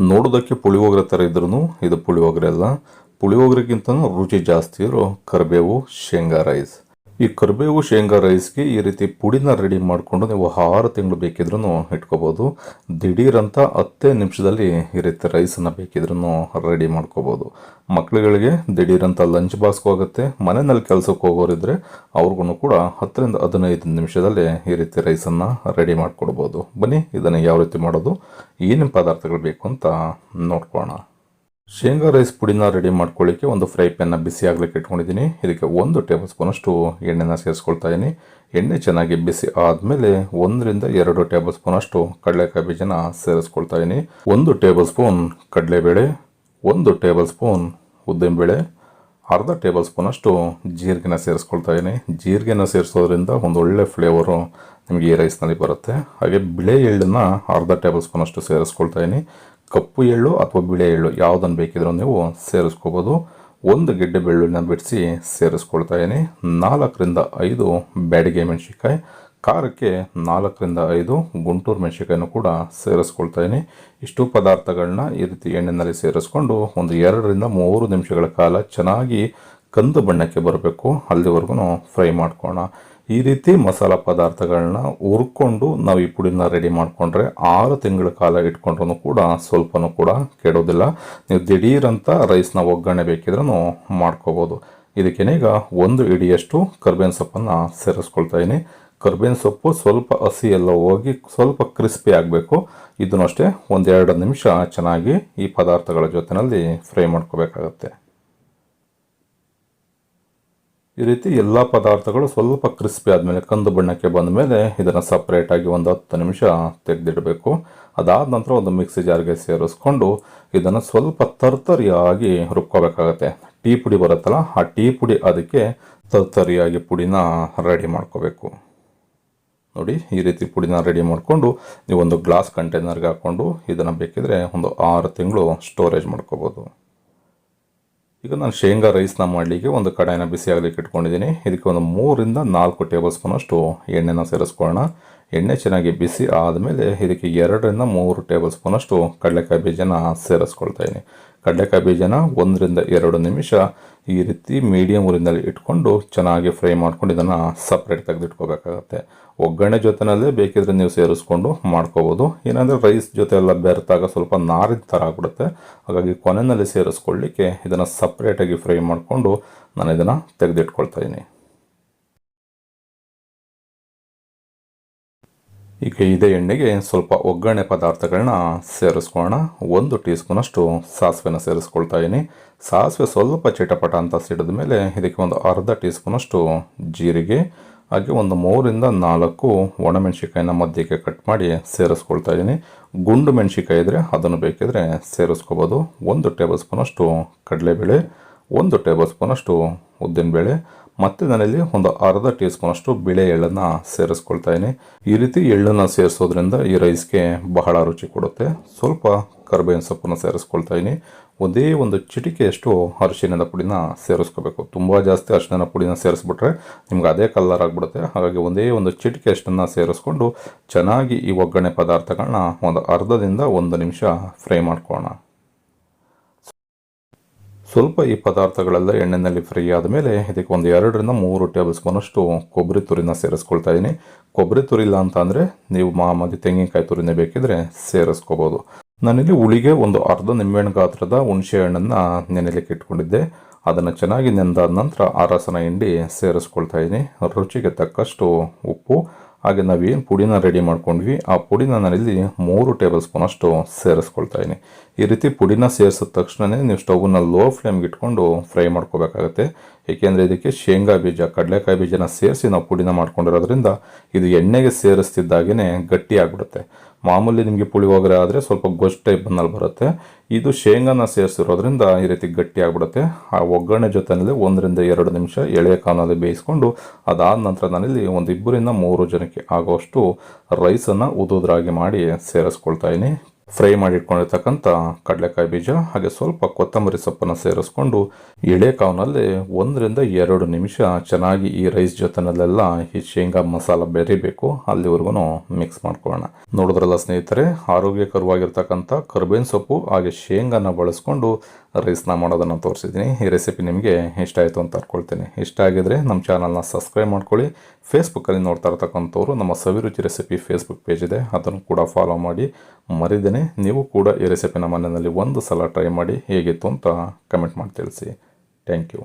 ನೋಡೋದಕ್ಕೆ ಪುಳಿಯೋಗರೆ ಥರ ಇದ್ರೂ ಇದು ಪುಳಿಯೋಗರೆ ಅಲ್ಲ. ಪುಳಿಯೋಗರೆಗಿಂತ ರುಚಿ ಜಾಸ್ತಿ ಇರೋ ಕರಿಬೇವು ಶೇಂಗಾ ರೈಸ್. ಈ ಕರಿಬೇವು ಶೇಂಗಾ ರೈಸ್ಗೆ ಈ ರೀತಿ ಪುಡಿನ ರೆಡಿ ಮಾಡಿಕೊಂಡು ನೀವು 6 ತಿಂಗಳು ಬೇಕಿದ್ರೂ ಇಟ್ಕೋಬೋದು. ದಿಢೀರಂತ 10 ನಿಮಿಷದಲ್ಲಿ ಈ ರೀತಿ ರೈಸನ್ನು ಬೇಕಿದ್ರೂ ರೆಡಿ ಮಾಡ್ಕೋಬೋದು. ಮಕ್ಕಳುಗಳಿಗೆ ದಿಢೀರಂತ ಲಂಚ್ ಬಾಕ್ಸ್ಗೂ ಆಗುತ್ತೆ. ಮನೆಯಲ್ಲಿ ಕೆಲಸಕ್ಕೆ ಹೋಗೋರಿದ್ರೆ ಅವ್ರಿಗೂ ಕೂಡ 10 ರಿಂದ 15 ನಿಮಿಷದಲ್ಲಿ ಈ ರೀತಿ ರೈಸನ್ನು ರೆಡಿ ಮಾಡಿಕೊಡ್ಬೋದು. ಬನ್ನಿ ಇದನ್ನು ಯಾವ ರೀತಿ ಮಾಡೋದು, ಏನೇನು ಪದಾರ್ಥಗಳು ಬೇಕು ಅಂತ ನೋಡ್ಕೊಳ್ಳೋಣ. ಶೇಂಗಾ ರೈಸ್ ಪುಡಿನ ರೆಡಿ ಮಾಡ್ಕೊಳ್ಳಿಕ್ಕೆ ಒಂದು ಫ್ರೈ ಪ್ಯಾನ್ನ ಬಿಸಿ ಆಗ್ಲಿಕ್ಕೆ ಇಟ್ಕೊಂಡಿದ್ದೀನಿ. ಇದಕ್ಕೆ 1 ಟೇಬಲ್ ಸ್ಪೂನಷ್ಟು ಎಣ್ಣೆನ ಸೇರಿಸ್ಕೊಳ್ತಾ ಇದ್ದೀನಿ. ಎಣ್ಣೆ ಚೆನ್ನಾಗಿ ಬಿಸಿ ಆದಮೇಲೆ 1 ರಿಂದ 2 ಟೇಬಲ್ ಸ್ಪೂನಷ್ಟು ಕಡಲೆಕಾಯಿ ಬೀಜನ ಸೇರಿಸ್ಕೊಳ್ತಾ ಇದ್ದೀನಿ. 1 ಟೇಬಲ್ ಸ್ಪೂನ್ ಕಡಲೆಬೇಳೆ, 1 ಟೇಬಲ್ ಸ್ಪೂನ್ ಉದ್ದಿನಬೇಳೆ, ಅರ್ಧ ಟೇಬಲ್ ಸ್ಪೂನಷ್ಟು ಜೀರಿಗೆನ ಸೇರಿಸ್ಕೊಳ್ತಾ ಇದ್ದೀನಿ. ಜೀರಿಗೆನ ಸೇರಿಸೋದ್ರಿಂದ ಒಂದು ಒಳ್ಳೆ ಫ್ಲೇವರು ನಿಮಗೆ ಈ ರೈಸ್ನಲ್ಲಿ ಬರುತ್ತೆ. ಹಾಗೆ ಬಿಳೆ ಎಳ್ಳನ್ನು ಅರ್ಧ ಟೇಬಲ್ ಸ್ಪೂನಷ್ಟು ಸೇರಿಸ್ಕೊಳ್ತಾ ಇದ್ದೀನಿ. ಕಪ್ಪು ಎಳ್ಳು ಅಥವಾ ಬಿಳೆ ಎಳ್ಳು ಯಾವುದನ್ನು ಬೇಕಿದ್ರೂ ನೀವು ಸೇರಿಸ್ಕೋಬೋದು. 1 ಗೆಡ್ಡೆ ಬೆಳ್ಳುಳ್ಳಿನ ಬಿಡಿಸಿ ಸೇರಿಸ್ಕೊಳ್ತಾ ಇದ್ದೀನಿ. 4 ರಿಂದ 5 ಬ್ಯಾಡಿಗೆ ಮೆಣಸಿನ್ಕಾಯಿ, ಖಾರಕ್ಕೆ 4 ರಿಂದ 5 ಗುಂಟೂರು ಮೆಣಸಿನ್ಕಾಯಿನೂ ಕೂಡ ಸೇರಿಸ್ಕೊಳ್ತಾ ಇದ್ದೀನಿ. ಇಷ್ಟು ಪದಾರ್ಥಗಳನ್ನ ಈ ರೀತಿ ಎಣ್ಣೆಯಲ್ಲಿ ಸೇರಿಸ್ಕೊಂಡು ಒಂದು 2 ರಿಂದ 3 ನಿಮಿಷಗಳ ಕಾಲ ಚೆನ್ನಾಗಿ ಕಂದು ಬಣ್ಣಕ್ಕೆ ಬರಬೇಕು, ಅಲ್ಲಿವರೆಗೂ ಫ್ರೈ ಮಾಡ್ಕೊಳ್ಳೋಣ. ಈ ರೀತಿ ಮಸಾಲ ಪದಾರ್ಥಗಳನ್ನ ಹುರ್ಕೊಂಡು ನಾವು ಈ ಪುಡಿನ ರೆಡಿ ಮಾಡಿಕೊಂಡ್ರೆ 6 ತಿಂಗಳ ಕಾಲ ಇಟ್ಕೊಂಡ್ರೂ ಕೂಡ ಸ್ವಲ್ಪನೂ ಕೂಡ ಕೆಡೋದಿಲ್ಲ. ನೀವು ದಿಢೀರಂತ ರೈಸ್ನ ಒಗ್ಗರಣೆ ಬೇಕಿದ್ರೂ ಮಾಡ್ಕೋಬೋದು. ಇದಕ್ಕೇನೆ ಈಗ 1 ಹಿಡಿಯಷ್ಟು ಕರ್ಬೇವಿನ ಸೊಪ್ಪನ್ನು ಸೇರಿಸ್ಕೊಳ್ತಾ ಇದ್ದೀನಿ. ಕರ್ಬೇವಿನ ಸೊಪ್ಪು ಸ್ವಲ್ಪ ಹಸಿ ಎಲ್ಲ ಹೋಗಿ ಸ್ವಲ್ಪ ಕ್ರಿಸ್ಪಿ ಆಗಬೇಕು. ಇದನ್ನು ಅಷ್ಟೇ 1-2 ನಿಮಿಷ ಚೆನ್ನಾಗಿ ಈ ಪದಾರ್ಥಗಳ ಜೊತೆಯಲ್ಲಿ ಫ್ರೈ ಮಾಡ್ಕೋಬೇಕಾಗತ್ತೆ. ಈ ರೀತಿ ಎಲ್ಲ ಪದಾರ್ಥಗಳು ಸ್ವಲ್ಪ ಕ್ರಿಸ್ಪಿ ಆದಮೇಲೆ ಕಂದು ಬಣ್ಣಕ್ಕೆ ಬಂದ ಮೇಲೆ ಇದನ್ನು ಸಪ್ರೇಟಾಗಿ ಒಂದು 10 ನಿಮಿಷ ತೆಗೆದಿಡಬೇಕು. ಅದಾದ ನಂತರ ಒಂದು ಮಿಕ್ಸಿ ಜಾರ್ಗೆ ಸೇರಿಸ್ಕೊಂಡು ಇದನ್ನು ಸ್ವಲ್ಪ ತರ್ತರಿಯಾಗಿ ರುಬ್ಕೋಬೇಕಾಗತ್ತೆ. ಟೀ ಪುಡಿ ಬರುತ್ತಲ್ಲ, ಆ ಟೀ ಪುಡಿ ಅದಕ್ಕೆ ತರ್ತರಿಯಾಗಿ ಪುಡಿನ ರೆಡಿ ಮಾಡ್ಕೋಬೇಕು. ನೋಡಿ, ಈ ರೀತಿ ಪುಡಿನ ರೆಡಿ ಮಾಡಿಕೊಂಡು ನೀವು ಒಂದು ಗ್ಲಾಸ್ ಕಂಟೈನರ್ಗೆ ಹಾಕ್ಕೊಂಡು ಇದನ್ನು ಬೇಕಿದ್ರೆ ಒಂದು 6 ತಿಂಗಳು ಸ್ಟೋರೇಜ್ ಮಾಡ್ಕೋಬೋದು. ಈಗ ನಾನು ಶೇಂಗಾ ರೈಸ್ನ ಮಾಡಲಿಕ್ಕೆ ಒಂದು ಕಡಾಯಿನ ಬಿಸಿ ಆಗಲಿಕ್ಕೆ ಇಟ್ಕೊಂಡಿದ್ದೀನಿ. ಇದಕ್ಕೆ ಒಂದು 3 ರಿಂದ 4 ಟೇಬಲ್ ಸ್ಪೂನಷ್ಟು ಎಣ್ಣೆನ ಸೇರಿಸ್ಕೊಳ್ಳೋಣ. ಎಣ್ಣೆ ಚೆನ್ನಾಗಿ ಬಿಸಿ ಆದಮೇಲೆ ಇದಕ್ಕೆ 2 ರಿಂದ 3 ಟೇಬಲ್ ಸ್ಪೂನಷ್ಟು ಕಡಲೆಕಾಯಿ ಬೀಜನ ಸೇರಿಸ್ಕೊಳ್ತಾ ಇದ್ದೀನಿ. ಕಡಲೆಕಾಯಿ ಬೀಜನ 1 ರಿಂದ 2 ನಿಮಿಷ ಈ ರೀತಿ ಮೀಡಿಯಮ್ ಊರಿನಲ್ಲಿ ಇಟ್ಕೊಂಡು ಚೆನ್ನಾಗಿ ಫ್ರೈ ಮಾಡ್ಕೊಂಡು ಇದನ್ನು ಸಪ್ರೇಟ್ ತೆಗೆದಿಟ್ಕೋಬೇಕಾಗತ್ತೆ. ಒಗ್ಗರಣೆ ಜೊತೆನಲ್ಲೇ ಬೇಕಿದ್ರೆ ನೀವು ಸೇರಿಸ್ಕೊಂಡು ಮಾಡ್ಕೋಬೋದು. ಏನಂದರೆ ರೈಸ್ ಜೊತೆ ಎಲ್ಲ ಬೆರೆತಾಗ ಸ್ವಲ್ಪ ನಾರಿನ ಥರ ಆಗ್ಬಿಡುತ್ತೆ. ಹಾಗಾಗಿ ಕೊನೆಯಲ್ಲಿ ಸೇರಿಸ್ಕೊಳ್ಳಿಕ್ಕೆ ಇದನ್ನು ಸಪ್ರೇಟಾಗಿ ಫ್ರೈ ಮಾಡಿಕೊಂಡು ನಾನು ಇದನ್ನು ತೆಗೆದಿಟ್ಕೊಳ್ತಾ ಇದ್ದೀನಿ. ಈಗ ಇದೇ ಎಣ್ಣೆಗೆ ಸ್ವಲ್ಪ ಒಗ್ಗರಣೆ ಪದಾರ್ಥಗಳನ್ನ ಸೇರಿಸ್ಕೊಳ್ಳೋಣ. 1 ಟೀ ಸ್ಪೂನಷ್ಟು ಸಾಸಿವೆನ ಸೇರಿಸ್ಕೊಳ್ತಾ ಇದ್ದೀನಿ. ಸಾಸಿವೆ ಸ್ವಲ್ಪ ಚಿಟಪಟ ಅಂತ ಸಿಡಿದ ಮೇಲೆ ಇದಕ್ಕೆ ಒಂದು ಅರ್ಧ ಟೀ ಸ್ಪೂನಷ್ಟು ಜೀರಿಗೆ, ಹಾಗೆ ಒಂದು 3 ರಿಂದ 4 ಒಣಮೆಣಸಿಕಾಯಿನ ಮಧ್ಯಕ್ಕೆ ಕಟ್ ಮಾಡಿ ಸೇರಿಸ್ಕೊಳ್ತಾ ಇದ್ದೀನಿ. ಗುಂಡು ಮೆಣಸಿಕಾಯಿ ಇದ್ದರೆ ಅದನ್ನು ಬೇಕಿದ್ರೆ ಸೇರಿಸ್ಕೋಬೋದು. 1 ಟೇಬಲ್ ಸ್ಪೂನಷ್ಟು ಕಡಲೆಬೇಳೆ, 1 ಟೇಬಲ್ ಸ್ಪೂನಷ್ಟು ಉದ್ದಿನಬೇಳೆ, ಮತ್ತು ನಾನಿಲ್ಲಿ ಒಂದು ಅರ್ಧ ಟೀ ಸ್ಪೂನಷ್ಟು ಬಿಳೆ ಎಳ್ಳನ್ನು ಸೇರಿಸ್ಕೊಳ್ತಾ ಇದ್ದೀನಿ. ಈ ರೀತಿ ಎಳ್ಳನ್ನು ಸೇರಿಸೋದ್ರಿಂದ ಈ ರೈಸ್ಗೆ ಬಹಳ ರುಚಿ ಕೊಡುತ್ತೆ. ಸ್ವಲ್ಪ ಕರಿಬೇವಿನ ಸೊಪ್ಪನ್ನು ಸೇರಿಸ್ಕೊಳ್ತಾ ಇದ್ದೀನಿ. ಒಂದೇ ಒಂದು ಚಿಟಿಕೆಯಷ್ಟು ಅರಿಶಿಣದ ಪುಡಿನ ಸೇರಿಸ್ಕೋಬೇಕು. ತುಂಬ ಜಾಸ್ತಿ ಅರಿಶಿಣದ ಪುಡಿನ ಸೇರಿಸ್ಬಿಟ್ರೆ ನಿಮ್ಗೆ ಅದೇ ಕಲರ್ ಆಗಿಬಿಡುತ್ತೆ. ಹಾಗಾಗಿ ಒಂದೇ ಒಂದು ಚಿಟಿಕೆಯಷ್ಟನ್ನು ಸೇರಿಸ್ಕೊಂಡು ಚೆನ್ನಾಗಿ ಈ ಒಗ್ಗರಣೆ ಪದಾರ್ಥಗಳನ್ನ ಒಂದು ಅರ್ಧದಿಂದ 1 ನಿಮಿಷ ಫ್ರೈ ಮಾಡ್ಕೊಳ್ಳೋಣ. ಸ್ವಲ್ಪ ಈ ಪದಾರ್ಥಗಳೆಲ್ಲ ಎಣ್ಣೆಯಲ್ಲಿ ಫ್ರೈ ಆದಮೇಲೆ ಇದಕ್ಕೆ ಒಂದು 2 ರಿಂದ 3 ಟೇಬಲ್ ಸ್ಪೂನಷ್ಟು ಕೊಬ್ಬರಿ ತುರಿನ ಸೇರಿಸ್ಕೊಳ್ತಾ ಇದ್ದೀನಿ. ಕೊಬ್ಬರಿ ತುರಿ ಇಲ್ಲ ಅಂತ ಅಂದರೆ ನೀವು ಮಾಮೂಲಿ ತೆಂಗಿನಕಾಯಿ ತುರಿನೇ ಬೇಕಿದ್ರೆ ಸೇರಿಸ್ಕೋಬೋದು. ನಾನಿಲ್ಲಿ ಹುಳಿಗೆ ಒಂದು ಅರ್ಧ ನಿಂಬೆಹಣ್ಣು ಗಾತ್ರದ ಹುಣಸೆ ಹಣ್ಣನ್ನು ನೆನೆಲಿಕ್ಕೆ ಇಟ್ಕೊಂಡಿದ್ದೆ. ಅದನ್ನು ಚೆನ್ನಾಗಿ ನೆನೆದಾದ ನಂತರ ಆ ರಸನ ಹಿಂಡಿ ಸೇರಿಸ್ಕೊಳ್ತಾ ಇದ್ದೀನಿ. ರುಚಿಗೆ ತಕ್ಕಷ್ಟು ಉಪ್ಪು, ಹಾಗೆ ನಾವೇನು ಪುಡಿನ ರೆಡಿ ಮಾಡ್ಕೊಂಡ್ವಿ ಆ ಪುಡಿನ ನಾನಿಲ್ಲಿ 3 ಟೇಬಲ್ ಸ್ಪೂನಷ್ಟು ಸೇರಿಸ್ಕೊಳ್ತಾ ಇದ್ದೀನಿ. ಈ ರೀತಿ ಪುಡಿನ ಸೇರಿಸಿದ ತಕ್ಷಣವೇ ನೀವು ಸ್ಟವ್ನ ಲೋ ಫ್ಲೇಮ್ಗೆ ಇಟ್ಕೊಂಡು ಫ್ರೈ ಮಾಡ್ಕೋಬೇಕಾಗತ್ತೆ. ಏಕೆಂದರೆ ಇದಕ್ಕೆ ಶೇಂಗಾ ಬೀಜ, ಕಡಲೆಕಾಯಿ ಬೀಜನ ಸೇರಿಸಿ ನಾವು ಪುಡಿನ ಮಾಡ್ಕೊಂಡಿರೋದ್ರಿಂದ ಇದು ಎಣ್ಣೆಗೆ ಸೇರಿಸ್ತಿದ್ದಾಗೇ ಗಟ್ಟಿ ಆಗಿಬಿಡುತ್ತೆ. ಮಾಮೂಲಿ ನಿಮಗೆ ಪುಳಿಯೋಗರೆ ಆದರೆ ಸ್ವಲ್ಪ ಗೊಜ್ಜು ಟೈಪ್ ಬಂದಲ್ಲಿ ಬರುತ್ತೆ. ಇದು ಶೇಂಗಾನ ಸೇರಿಸಿರೋದ್ರಿಂದ ಈ ರೀತಿ ಗಟ್ಟಿ ಆಗಿಬಿಡುತ್ತೆ. ಆ ಒಗ್ಗರಣೆ ಜೊತೆಯಲ್ಲಿ 1 ರಿಂದ 2 ನಿಮಿಷ ಎಳೆಯ ಕಾನಲ್ಲಿ ಬೇಯಿಸ್ಕೊಂಡು ಅದಾದ ನಂತರ ನಾನಿಲ್ಲಿ ಒಂದು 2 ರಿಂದ 3 ಜನಕ್ಕೆ ಆಗುವಷ್ಟು ರೈಸನ್ನು ಉದುದ್ರಾಗಿ ಮಾಡಿ ಸೇರಿಸ್ಕೊಳ್ತಾ ಇದ್ದೀನಿ. ಫ್ರೈ ಮಾಡಿಟ್ಕೊಂಡಿರ್ತಕ್ಕಂಥ ಕಡಲೆಕಾಯಿ ಬೀಜ ಹಾಗೆ ಸ್ವಲ್ಪ ಕೊತ್ತಂಬರಿ ಸೊಪ್ಪನ್ನು ಸೇರಿಸ್ಕೊಂಡು ಎಳೆ ಕಾವ್ನಲ್ಲಿ 1-2 ನಿಮಿಷ ಚೆನ್ನಾಗಿ ಈ ರೈಸ್ ಜೊತೆನಲ್ಲೆಲ್ಲ ಈ ಶೇಂಗಾ ಮಸಾಲ ಬೆರಿಬೇಕು, ಅಲ್ಲಿವರೆಗೂ ಮಿಕ್ಸ್ ಮಾಡ್ಕೊಳ್ಳೋಣ. ನೋಡಿದ್ರಲ್ಲ ಸ್ನೇಹಿತರೆ, ಆರೋಗ್ಯಕರವಾಗಿರ್ತಕ್ಕಂಥ ಕರ್ಬೇವಿನ ಸೊಪ್ಪು ಹಾಗೆ ಶೇಂಗಾನ ಬಳಸ್ಕೊಂಡು ರೈಸ್ನ ಮಾಡೋದನ್ನು ತೋರಿಸಿದ್ದೀನಿ. ಈ ರೆಸಿಪಿ ನಿಮಗೆ ಇಷ್ಟ ಆಯಿತು ಅಂತ ಅನ್ಕೊಳ್ತೀನಿ. ಇಷ್ಟ ಆಗಿದ್ರೆ ನಮ್ಮ ಚಾನಲ್ನ ಸಬ್ಸ್ಕ್ರೈಬ್ ಮಾಡ್ಕೊಳ್ಳಿ. ಫೇಸ್ಬುಕ್ಕಲ್ಲಿ ನೋಡ್ತಾ ಇರ್ತಕ್ಕಂಥವ್ರು ನಮ್ಮ ಸವಿರುಚಿ ರೆಸಿಪಿ ಫೇಸ್ಬುಕ್ ಪೇಜ್ ಇದೆ, ಅದನ್ನು ಕೂಡ ಫಾಲೋ ಮಾಡಿ ಮರಿದೇನೆ. ನೀವು ಕೂಡ ಈ ರೆಸಿಪಿನ ಮನೆಯಲ್ಲಿ ಒಂದು ಸಲ ಟ್ರೈ ಮಾಡಿ ಹೇಗಿತ್ತು ಅಂತ ಕಮೆಂಟ್ ಮಾಡಿ ತಿಳಿಸಿ. Thank you.